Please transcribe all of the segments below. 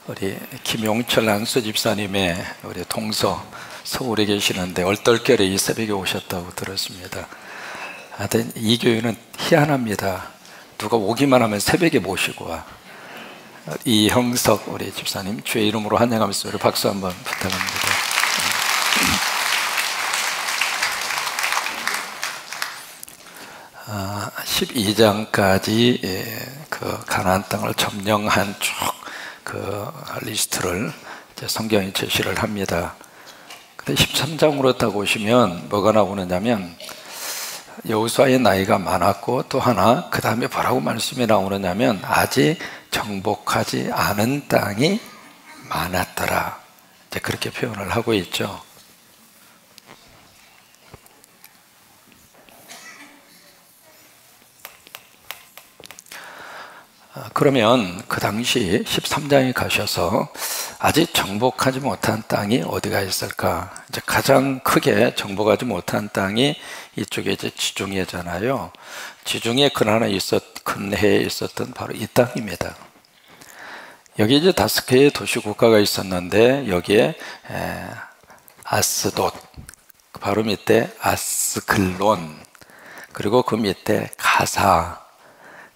우리 김용철 안수 집사님의 우리 동서 서울에 계시는데 얼떨결에 이 새벽에 오셨다고 들었습니다. 하여튼 이 교회는 희한합니다. 누가 오기만 하면 새벽에 모시고 와. 이형석 우리 집사님 주의 이름으로 환영하면서 우리 박수 한번 부탁합니다. 12장까지 그 가나안 땅을 점령한 쭉 그 리스트를 성경이 제시를 합니다. 근데 13장으로 딱 오시면 뭐가 나오느냐면 여호수아의 나이가 많았고 또 하나 그 다음에 뭐라고 말씀이 나오느냐면 아직 정복하지 않은 땅이 많았더라. 이제 그렇게 표현을 하고 있죠. 그러면 그 당시 13장에 가셔서 아직 정복하지 못한 땅이 어디가 있을까? 이제 가장 크게 정복하지 못한 땅이 이쪽에 이제 지중해잖아요. 지중해 근해에 있었던 바로 이 땅입니다. 여기 이제 5개의 도시 국가가 있었는데 여기에 아스돗, 바로 밑에 아스글론, 그리고 그 밑에 가사,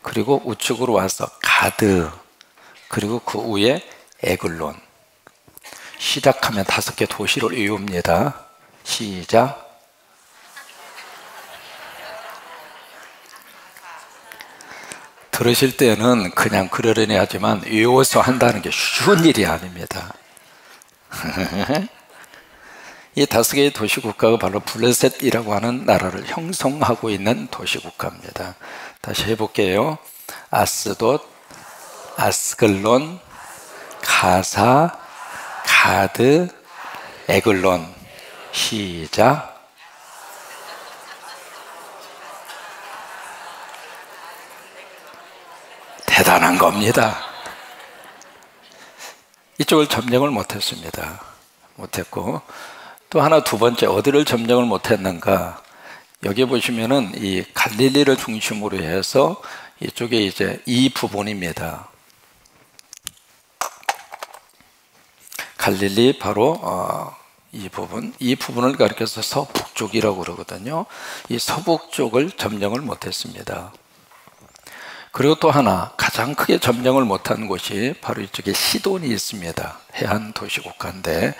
그리고 우측으로 와서 가드, 그리고 그 위에 에글론. 시작하면 5개 도시를 외웁니다. 시작. 들으실 때는 그냥 그러려니 하지만 외워서 한다는 게 쉬운 일이 아닙니다. 이 5개의 도시국가가 바로 블레셋이라고 하는 나라를 형성하고 있는 도시국가입니다. 다시 해볼게요. 아스돗, 아스글론, 가사, 가드, 에글론. 시작. 대단한 겁니다. 이쪽을 점령을 못했습니다. 못했고 또 하나 두 번째 어디를 점령을 못했는가? 여기 보시면은 이 갈릴리를 중심으로 해서 이쪽에 이제 이 부분입니다. 갈릴리 바로 이 부분을 가리켜서 서북쪽이라고 그러거든요. 이 서북쪽을 점령을 못했습니다. 그리고 또 하나 가장 크게 점령을 못한 곳이 바로 이쪽에 시돈이 있습니다. 해안 도시 국가인데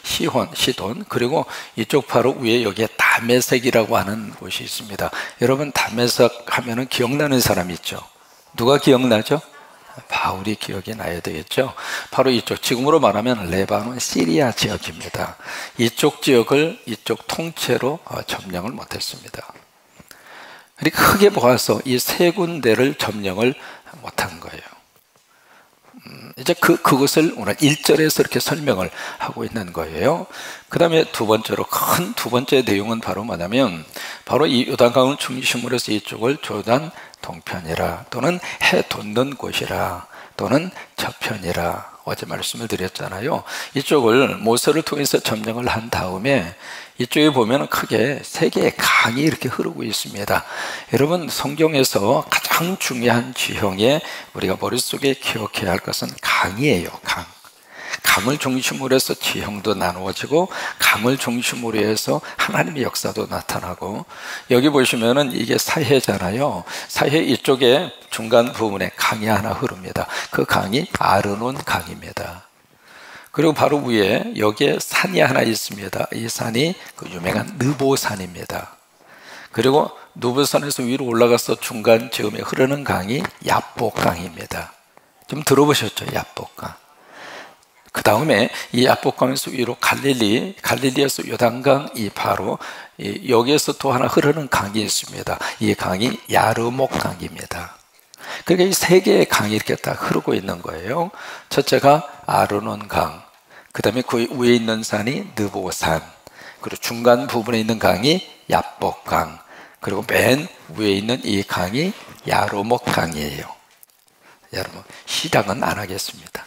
시돈, 그리고 이쪽 바로 위에 여기에 다메섹이라고 하는 곳이 있습니다. 여러분 다메섹 하면은 기억나는 사람 있죠? 누가 기억나죠? 바울이 기억이 나야 되겠죠. 바로 이쪽, 지금으로 말하면 레바논 시리아 지역입니다. 이쪽 지역을 이쪽 통째로 점령을 못했습니다. 그러니까 크게 보아서 이 3군데를 점령을 못한 거예요. 이제 그것을 오늘 1절에서 이렇게 설명을 하고 있는 거예요. 그 다음에 두 번째 내용은 바로 뭐냐면 바로 이 요단강을 중심으로 해서 이쪽을 조단 동편이라 또는 해 돋는 곳이라 또는 저편이라 어제 말씀을 드렸잖아요. 이쪽을 모세를 통해서 점령을 한 다음에 이쪽에 보면 크게 3개의 강이 이렇게 흐르고 있습니다. 여러분 성경에서 가장 중요한 지형에 우리가 머릿속에 기억해야 할 것은 강이에요. 강을 중심으로 해서 지형도 나누어지고 강을 중심으로 해서 하나님의 역사도 나타나고 여기 보시면은 이게 사해잖아요. 사해 이쪽에 중간 부분에 강이 하나 흐릅니다. 그 강이 아르논 강입니다. 그리고 바로 위에 여기에 산이 하나 있습니다. 이 산이 그 유명한 느보산입니다. 그리고 느보산에서 위로 올라가서 중간 즈음에 흐르는 강이 야복강입니다. 좀 들어보셨죠? 야복강. 그 다음에 이 야복강에서 위로 갈릴리에서 요단강 이 바로 여기에서 또 하나 흐르는 강이 있습니다. 이 강이 야르목 강입니다. 그러니까 이 3개의 강이 이렇게 딱 흐르고 있는 거예요. 첫째가 아르논 강, 그 다음에 그 위에 있는 산이 느보산, 그리고 중간 부분에 있는 강이 야복강, 그리고 맨 위에 있는 이 강이 야르목 강이에요. 여러분 시작은 안 하겠습니다.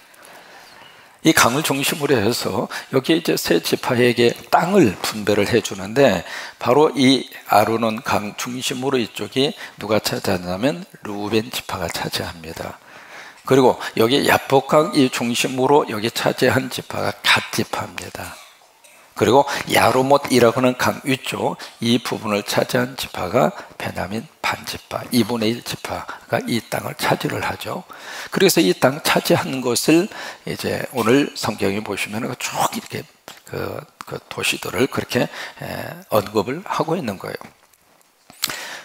이 강을 중심으로 해서 여기 이제 세 지파에게 땅을 분배를 해주는데 바로 이 아르논 강 중심으로 이쪽이 누가 차지하냐면 루벤 지파가 차지합니다. 그리고 여기 야복강 이 중심으로 여기 차지한 지파가 갓 지파입니다. 그리고 야르못이라고 하는 강 위쪽 이 부분을 차지한 지파가 베냐민 반지파 2분의 1 지파가 이 땅을 차지를 하죠. 그래서 이 땅 차지한 것을 이제 오늘 성경에 보시면 쭉 이렇게 그 도시들을 그렇게 언급을 하고 있는 거예요.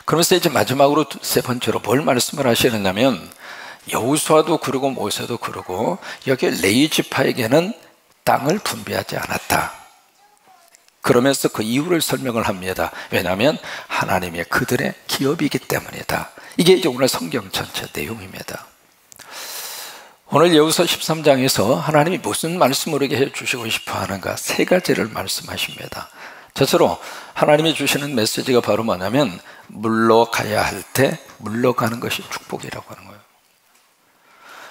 그러면서 이제 마지막으로 세 번째로 뭘 말씀을 하시느냐면 여호수아도 그러고 모세도 그러고 여기 레위 지파에게는 땅을 분배하지 않았다. 그러면서 그 이유를 설명을 합니다. 왜냐하면 하나님의 그들의 기업이기 때문이다. 이게 이제 오늘 성경 전체 내용입니다. 오늘 여호수아 13장에서 하나님이 무슨 말씀을 우리에게 해주시고 싶어 하는가 세 가지를 말씀하십니다. 첫째로 하나님이 주시는 메시지가 바로 뭐냐면 물러가야 할 때 물러가는 것이 축복이라고 하는 거예요.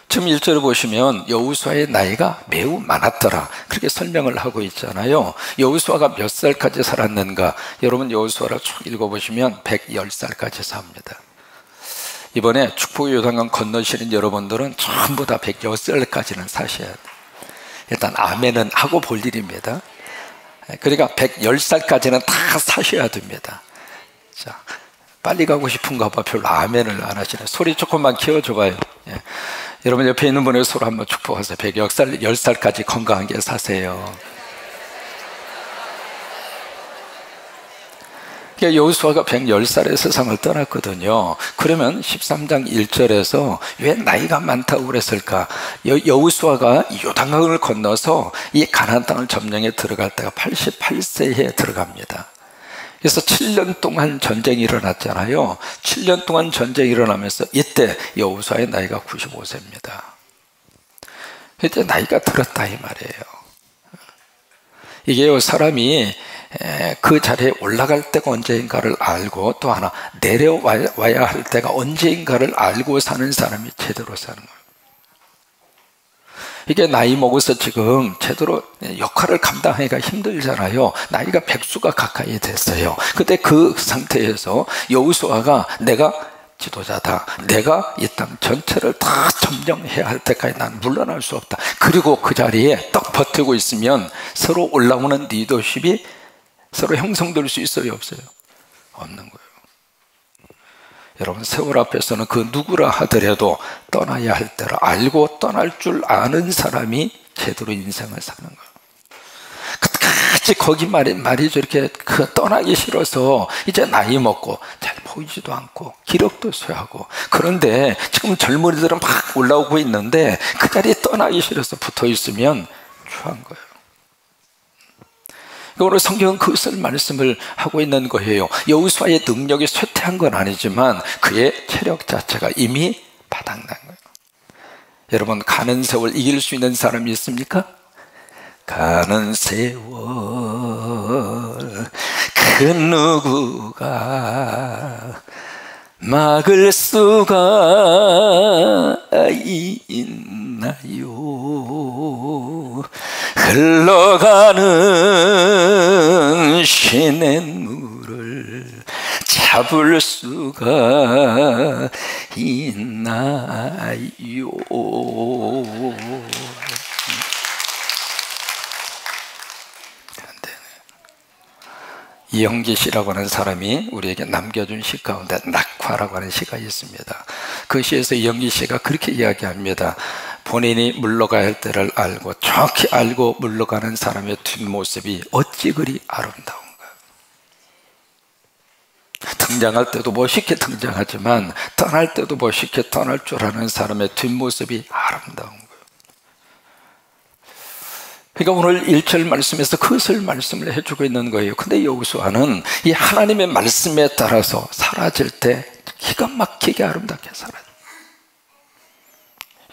지금 1절을 보시면 여호수아의 나이가 매우 많았더라 그렇게 설명을 하고 있잖아요. 여호수아가 몇 살까지 살았는가? 여러분 여호수아를 쭉 읽어보시면 110살까지 삽니다. 이번에 축복의 요단강 건너시는 여러분들은 전부 다 110살까지는 사셔야 돼요. 일단 아멘은 하고 볼 일입니다. 그러니까 110살까지는 다 사셔야 됩니다. 자, 빨리 가고 싶은가 봐. 별로 아멘을 안 하시네. 소리 조금만 키워줘봐요. 예. 여러분 옆에 있는 분의 소리 한번 축복하세요. 110살까지 건강하게 사세요. 여호수아가 110살에 세상을 떠났거든요. 그러면 13장 1절에서 왜 나이가 많다고 그랬을까? 여호수아가 요단강을 건너서 이 가나안 땅을 점령해 들어갈 때가 88세에 들어갑니다. 그래서 7년 동안 전쟁이 일어났잖아요. 7년 동안 전쟁이 일어나면서 이때 여호수아의 나이가 95세입니다. 이제 나이가 들었다 이 말이에요. 이게요, 사람이 그 자리에 올라갈 때가 언제인가를 알고 또 하나 내려와야 할 때가 언제인가를 알고 사는 사람이 제대로 사는 거예요. 이게 나이 먹어서 지금 제대로 역할을 감당하기가 힘들잖아요. 나이가 100수가 가까이 됐어요. 근데 그 상태에서 여호수아가 내가 지도자다. 내가 이 땅 전체를 다 점령해야 할 때까지 난 물러날 수 없다. 그리고 그 자리에 딱 버티고 있으면 서로 올라오는 리더십이 서로 형성될 수 있어요, 없어요? 없는 거예요. 여러분 세월 앞에서는 그 누구라 하더라도 떠나야 할 때를 알고 떠날 줄 아는 사람이 제대로 인생을 사는 거예요. 끝까지 거기 말이죠. 이렇게 떠나기 싫어서 이제 나이 먹고 잘 보이지도 않고 기력도 쇠하고 그런데 지금 젊은이들은 막 올라오고 있는데 그 자리에 떠나기 싫어서 붙어 있으면 추한 거예요. 오늘 성경은 그것을 말씀을 하고 있는 거예요. 여호수아의 능력이 쇠퇴한 건 아니지만 그의 체력 자체가 이미 바닥난 거예요. 여러분 가는 세월 이길 수 있는 사람이 있습니까? 가는 세월 그 누구가 막을 수가 있나요? 흘러가는 시냇물을 잡을 수가 있나요? 이영기 씨라고 하는 사람이 우리에게 남겨준 시 가운데 낙화라고 하는 시가 있습니다. 그 시에서 이영기 씨가 그렇게 이야기합니다. 본인이 물러가야 할 때를 알고 정확히 알고 물러가는 사람의 뒷모습이 어찌 그리 아름다운가. 등장할 때도 멋있게 등장하지만 떠날 때도 멋있게 떠날 줄 아는 사람의 뒷모습이 아름다운 거예요. 그러니까 오늘 1절 말씀에서 그것을 말씀을 해주고 있는 거예요. 근데 여호수아는 이 하나님의 말씀에 따라서 사라질 때 기가 막히게 아름답게 살아요.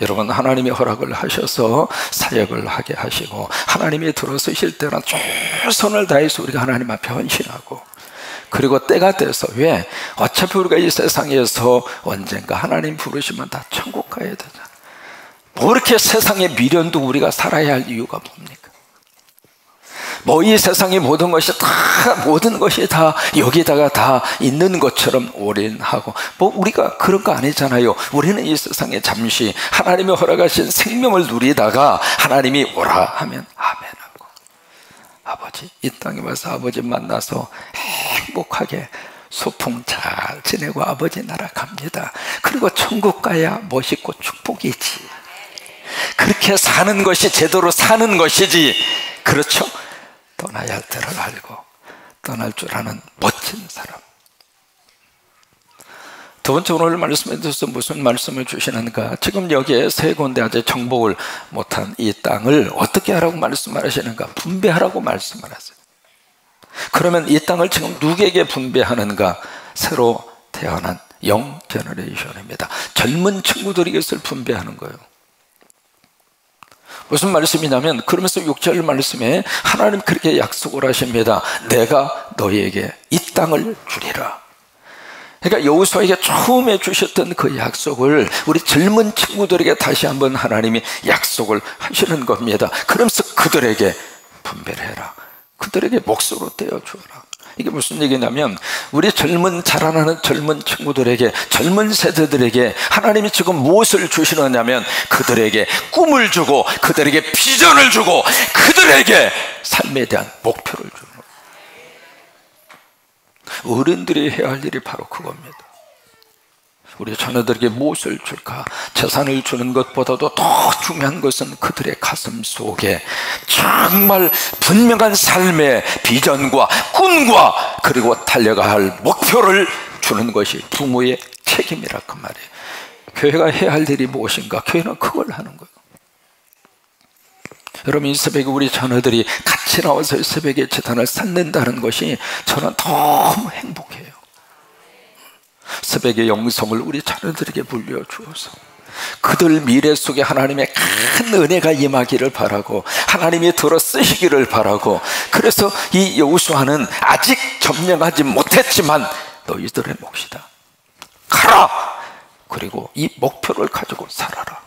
여러분 하나님이 허락을 하셔서 사역을 하게 하시고 하나님이 들어서실 때는 최선을 다해서 우리가 하나님 앞에 헌신하고 그리고 때가 돼서 왜? 어차피 우리가 이 세상에서 언젠가 하나님 부르시면 다 천국 가야 되잖아. 뭐 이렇게 세상에 미련도 우리가 살아야 할 이유가 뭡니까? 뭐 이 세상의 모든 것이 다 여기다가 다 있는 것처럼 올인하고, 뭐 우리가 그런 거 아니잖아요. 우리는 이 세상에 잠시 하나님이 허락하신 생명을 누리다가 하나님이 오라 하면 아멘하고, 아버지 이 땅에 와서 아버지 만나서 행복하게 소풍 잘 지내고 아버지 나라 갑니다. 그리고 천국 가야 멋있고 축복이지. 그렇게 사는 것이 제대로 사는 것이지. 그렇죠? 떠나야 할 때를 알고 떠날 줄 아는 멋진 사람. 두 번째, 오늘 말씀에 대해서 무슨 말씀을 주시는가? 지금 여기에 세 군데 아직 정복을 못한 이 땅을 어떻게 하라고 말씀을 하시는가? 분배하라고 말씀을 하세요. 그러면 이 땅을 지금 누구에게 분배하는가? 새로 태어난 영 제너레이션입니다. 젊은 친구들에게 분배하는 거예요. 무슨 말씀이냐면, 그러면서 6절 말씀에 하나님 그렇게 약속을 하십니다. 내가 너희에게 이 땅을 주리라. 그러니까 여호수아에게 처음에 주셨던 그 약속을 우리 젊은 친구들에게 다시 한번 하나님이 약속을 하시는 겁니다. 그러면서 그들에게 분배를 해라. 그들에게 몫으로 떼어주어라. 이게 무슨 얘기냐면, 우리 자라나는 젊은 친구들에게, 젊은 세대들에게 하나님이 지금 무엇을 주시느냐면, 그들에게 꿈을 주고 그들에게 비전을 주고 그들에게 삶에 대한 목표를 주는 거예요. 어른들이 해야 할 일이 바로 그겁니다. 우리 자녀들에게 무엇을 줄까? 재산을 주는 것보다도 더 중요한 것은 그들의 가슴 속에 정말 분명한 삶의 비전과 꿈과 그리고 달려가야 할 목표를 주는 것이 부모의 책임이라 그 말이에요. 교회가 해야 할 일이 무엇인가? 교회는 그걸 하는 거예요. 여러분, 이 새벽에 우리 자녀들이 같이 나와서 이 새벽에 재단을 쌓는다는 것이 저는 너무 행복해요. 새벽의 영성을 우리 자녀들에게 물려주어서 그들 미래 속에 하나님의 큰 은혜가 임하기를 바라고, 하나님이 들어 쓰시기를 바라고, 그래서 이 여호수아는 아직 점령하지 못했지만 너희들의 몫이다. 가라! 그리고 이 목표를 가지고 살아라.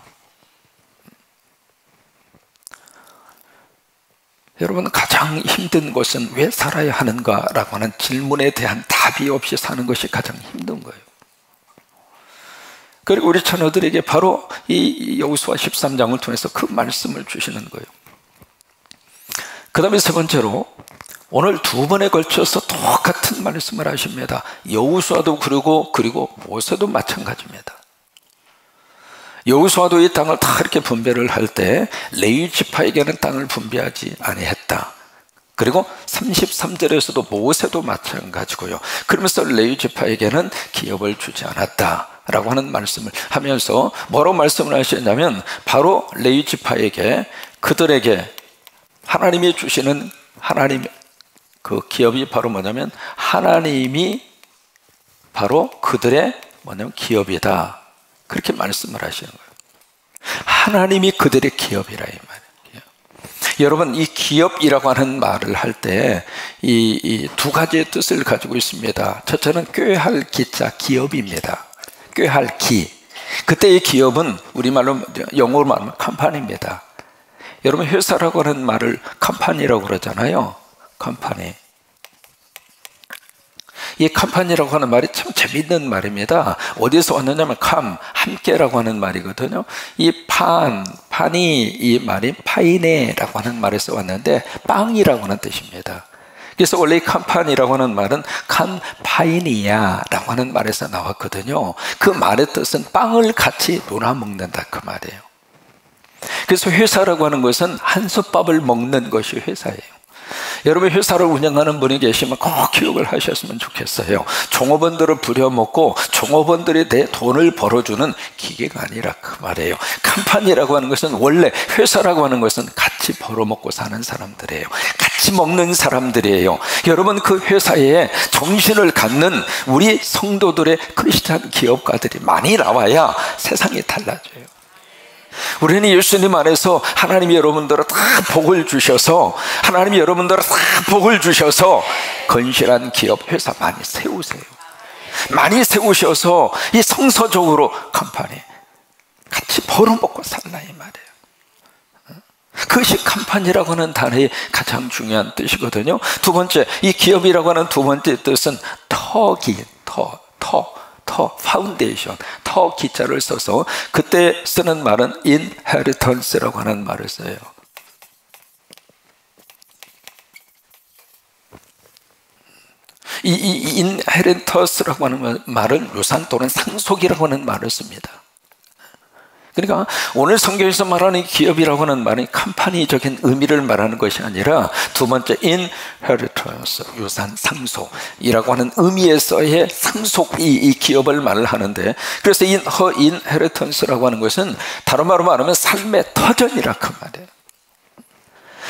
여러분, 가장 힘든 것은 왜 살아야 하는가라고 하는 질문에 대한 답이 없이 사는 것이 가장 힘든 거예요. 그리고 우리 자녀들에게 바로 이 여호수아 13장을 통해서 그 말씀을 주시는 거예요. 그 다음에 세 번째로, 오늘 두 번에 걸쳐서 똑같은 말씀을 하십니다. 여호수아도 그리고 모세도 마찬가지입니다. 여호수아도 이 땅을 다 이렇게 분배를 할 때 레위 지파에게는 땅을 분배하지 아니했다. 그리고 33절에서도 모세도 마찬가지고요. 그러면서 레위 지파에게는 기업을 주지 않았다라고 하는 말씀을 하면서 뭐라고 말씀을 하시냐면, 바로 레위 지파에게, 그들에게 하나님이 주시는 하나님의 그 기업이 바로 뭐냐면, 하나님이 바로 그들의 기업이다. 그렇게 말씀을 하시는 거예요. 하나님이 그들의 기업이라 이 말이에요. 여러분, 이 기업이라고 하는 말을 할 때 이 두 가지의 뜻을 가지고 있습니다. 첫째는 꾀할 기자, 기업입니다. 꾀할 기. 그때의 기업은 우리말로, 영어로 말하면 컴퍼니입니다. 여러분, 회사라고 하는 말을 컴퍼니라고 그러잖아요. 컴퍼니. 이 컴퍼니라고 하는 말이 참 재밌는 말입니다. 어디서 왔느냐면 함께라고 하는 말이거든요. 이 판이 이 말이 파이네라고 하는 말에서 왔는데 빵이라고 하는 뜻입니다. 그래서 원래 이 컴퍼니라고 하는 말은 캄파이니아라고 하는 말에서 나왔거든요. 그 말의 뜻은 빵을 같이 나눠 먹는다 그 말이에요. 그래서 회사라고 하는 것은 한솥밥을 먹는 것이 회사예요. 여러분, 회사를 운영하는 분이 계시면 꼭 기억을 하셨으면 좋겠어요. 종업원들을 부려먹고 종업원들이 내 돈을 벌어주는 기계가 아니라 그 말이에요. 컴퍼니라고 하는 것은, 원래 회사라고 하는 것은 같이 벌어먹고 사는 사람들이에요. 같이 먹는 사람들이에요. 여러분, 그 회사에 정신을 갖는 우리 성도들의 크리스찬 기업가들이 많이 나와야 세상이 달라져요. 우리는 예수님 안에서 하나님이 여러분들을 다 복을 주셔서, 하나님이 여러분들을 다 복을 주셔서 건실한 기업, 회사 많이 세우세요. 많이 세우셔서 이 성서적으로 컴퍼니 같이 벌어먹고 살라 이 말이에요. 그것이 간판이라고 하는 단어의 가장 중요한 뜻이거든요. 두 번째, 이 기업이라고 하는 두 번째 뜻은 파운데이션, 터 기자를 써서 그때 쓰는 말은 inheritance라고 하는 말을 써요. 이 inheritance라고 하는 말은 유산 또는 상속이라고 하는 말을 씁니다. 그러니까 오늘 성경에서 말하는 기업이라고 하는 말은 컴퍼니적인 의미를 말하는 것이 아니라 두 번째 inheritance, 유산 상속이라고 하는 의미에서의 상속, 이 기업을 말을 하는데, 그래서 inheritance라고 하는 것은 다른 말로 말하면 삶의 터전이라 그 말이에요.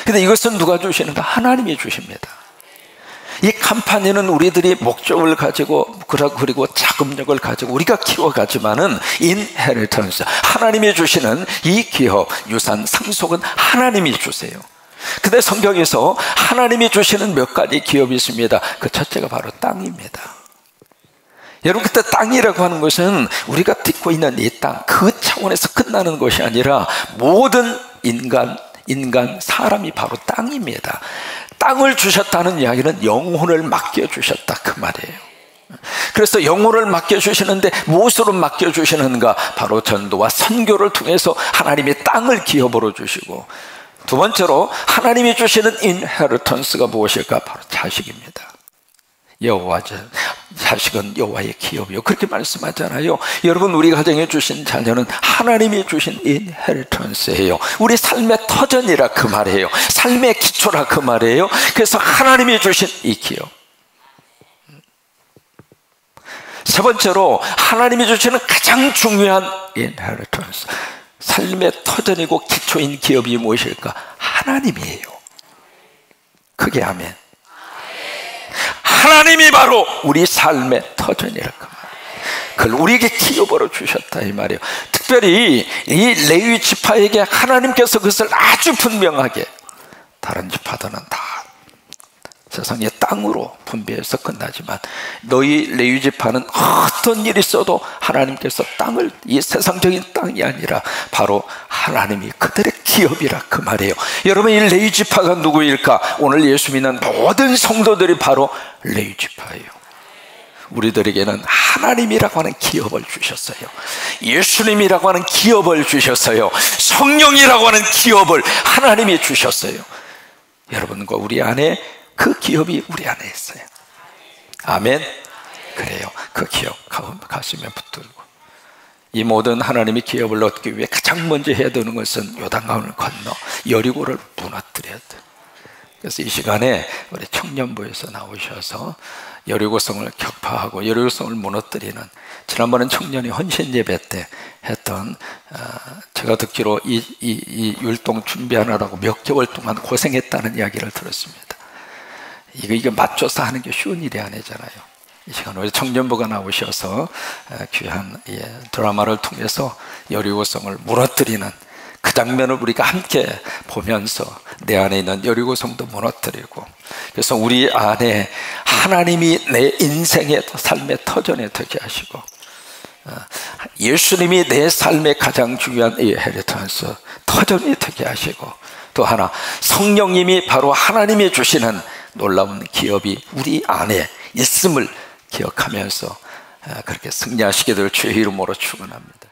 근데 이것은 누가 주시는가? 하나님이 주십니다. 이 컴퍼니는 우리들이 목적을 가지고 그리고 자금력을 가지고 우리가 키워가지만은 인헤리턴스, 하나님이 주시는 이 기업, 유산, 상속은 하나님이 주세요. 근데 성경에서 하나님이 주시는 몇 가지 기업이 있습니다. 그 첫째가 바로 땅입니다. 여러분, 그때 땅이라고 하는 것은 우리가 딛고 있는 이 땅, 그 차원에서 끝나는 것이 아니라 모든 인간, 사람이 바로 땅입니다. 땅을 주셨다는 이야기는 영혼을 맡겨주셨다 그 말이에요. 그래서 영혼을 맡겨주시는데 무엇으로 맡겨주시는가? 바로 전도와 선교를 통해서 하나님이 땅을 기업으로 주시고, 두 번째로 하나님이 주시는 인헤리턴스가 무엇일까? 바로 자식입니다. 자식은 여호와의 기업이요, 그렇게 말씀하잖아요. 여러분, 우리 가정에 주신 자녀는 하나님이 주신 인헤리턴스예요. 우리 삶의 터전이라 그 말이에요. 삶의 기초라 그 말이에요. 그래서 하나님이 주신 이 기업. 세 번째로 하나님이 주시는 가장 중요한 인헤리턴스, 삶의 터전이고 기초인 기업이 무엇일까? 하나님이에요. 크게 아멘. 하나님이 바로 우리 삶의 터전이라 그 말이에요. 그걸 우리에게 기업으로 주셨다 이 말이에요. 특별히 이 레위 지파에게 하나님께서 그것을 아주 분명하게, 다른 지파들은 다 세상의 땅으로 분배해서 끝나지만 너희 레위 지파는 어떤 일이 있어도 하나님께서 땅을, 이 세상적인 땅이 아니라 바로 하나님이 그들의 기업이라 그 말이에요. 여러분, 이 레위 지파가 누구일까? 오늘 예수 믿는 모든 성도들이 바로 레위 지파예요. 우리들에게는 하나님이라고 하는 기업을 주셨어요. 예수님이라고 하는 기업을 주셨어요. 성령이라고 하는 기업을 하나님이 주셨어요. 여러분과 우리 안에 그 기업이 우리 안에 있어요. 아멘. 그래요. 그 기업 가슴에 붙들고, 이 모든 하나님의 기업을 얻기 위해 가장 먼저 해야 되는 것은 요단강을 건너 여리고를 무너뜨려야 돼. 그래서 이 시간에 우리 청년부에서 나오셔서 여리고성을 격파하고 여리고성을 무너뜨리는, 지난번엔 청년이 헌신 예배 때 했던, 제가 듣기로 이 율동 준비하느라고 몇 개월 동안 고생했다는 이야기를 들었습니다. 이거 맞춰서 하는 게 쉬운 일이 아니잖아요. 이 시간 우리 청년부가 나오셔서 귀한 드라마를 통해서 여리고성을 무너뜨리는 그 장면을 우리가 함께 보면서 내 안에 있는 여리고성도 무너뜨리고, 그래서 우리 안에 하나님이 내 인생의 삶의 터전이 되게 하시고, 예수님이 내 삶의 가장 중요한 이 헤리턴스 터전이 되게 하시고, 또 하나 성령님이 바로 하나님이 주시는 놀라운 기업이 우리 안에 있음을 기억하면서 그렇게 승리하시게 될 주의 이름으로 축원합니다.